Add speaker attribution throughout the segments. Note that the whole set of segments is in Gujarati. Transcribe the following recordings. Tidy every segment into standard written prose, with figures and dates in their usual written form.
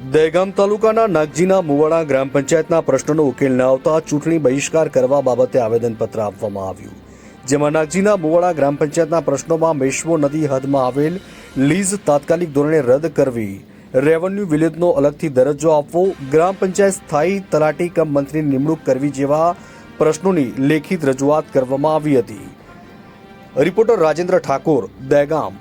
Speaker 1: દહેગામ તાલુકાના નાગજીના મુવાડા ગ્રામ પંચાયતના પ્રશ્નોનો ઉકેલ ન આવતા ચૂંટણી બહિષ્કાર કરવા બાબતે આવેદનપત્ર આપવામાં આવ્યું, જેમાં નાગજીના મુવાડા ગ્રામ પંચાયતના પ્રશ્નોમાં મેશ્વો નદી હદમાં આવેલ લીઝ તાત્કાલિક ધોરણે રદ કરવી, રેવન્યુ વિલેજનો અલગથી દરજ્જો આપવો, ગ્રામ પંચાયત સ્થાયી તલાટી કમ મંત્રીની નિમણૂક કરવી જેવા પ્રશ્નોની લેખિત રજૂઆત કરવામાં આવી હતી। રિપોર્ટર રાજેન્દ્ર ઠાકોર, દહેગામ।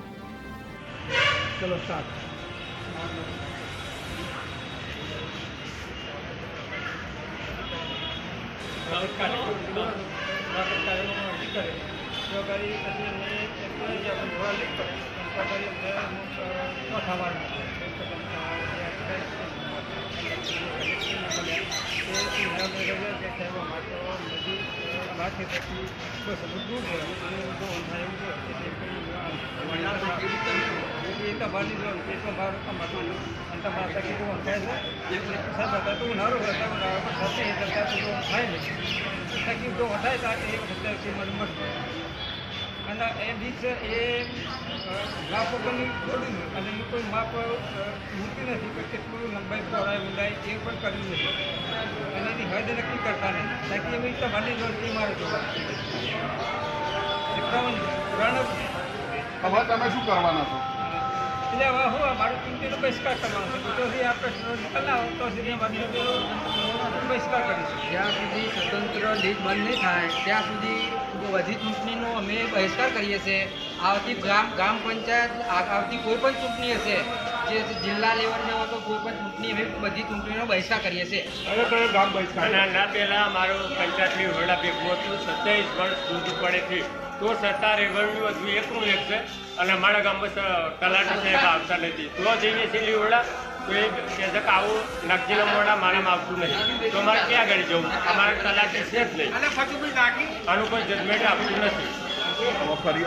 Speaker 2: અને એ બીચ એ માપ વગરની જોડ્યું અને એ કોઈ માપ મૂકતી નથી કે કેટલું લંબાઈ પહોળાઈ ઊંડાઈ એ પણ કર્યું નથી અને એની હદ નક્કી કરતા નહીં બાકી એવી તમારી જોડતી મારે જોવા 51
Speaker 3: હવે તમે શું કરવાના છો?
Speaker 2: એટલે હવે હું મારું ચૂંટણીનો બહિષ્કાર કરવાનો છે તો આ પ્રશ્નો નિકાલ તો સુધી અમારી બહિષ્કાર કરીશું।
Speaker 4: જ્યાં સુધી સ્વતંત્ર લીગ બંધ નહીં થાય ત્યાં સુધી બધી ચૂંટણીનો અમે બહિષ્કાર કરીએ છીએ। આવતી ગ્રામ પંચાયત આવતી કોઈ પણ ચૂંટણી હશે, જે જિલ્લા લેવલની હોય તો કોઈ પણ ચૂંટણી અમે બધી ચૂંટણીનો બહિષ્કાર કરીએ છીએ।
Speaker 3: હવે કયો ગામ બહિષ્કાર?
Speaker 5: ના પહેલાં મારું પંચાયતની વરડા ભેગું હતું 27 વર્ષ સુધી પડેથી તો છતાં રેવન્યુ હજુ એકનું એક છે અને અમારા ગામમાં તલાટી સાહેબ આવતા નથી તો જઈએ છીએ લીવડા તો એ કહે છે કે આવું નાગજીના મોડા મારામાં આવતું નહીં તો અમારે ક્યાં આગળ જવું? અમારે તલાટી છે જ નહીં, આનું કોઈ જજમેન્ટ આપતું નથી।
Speaker 3: ફરી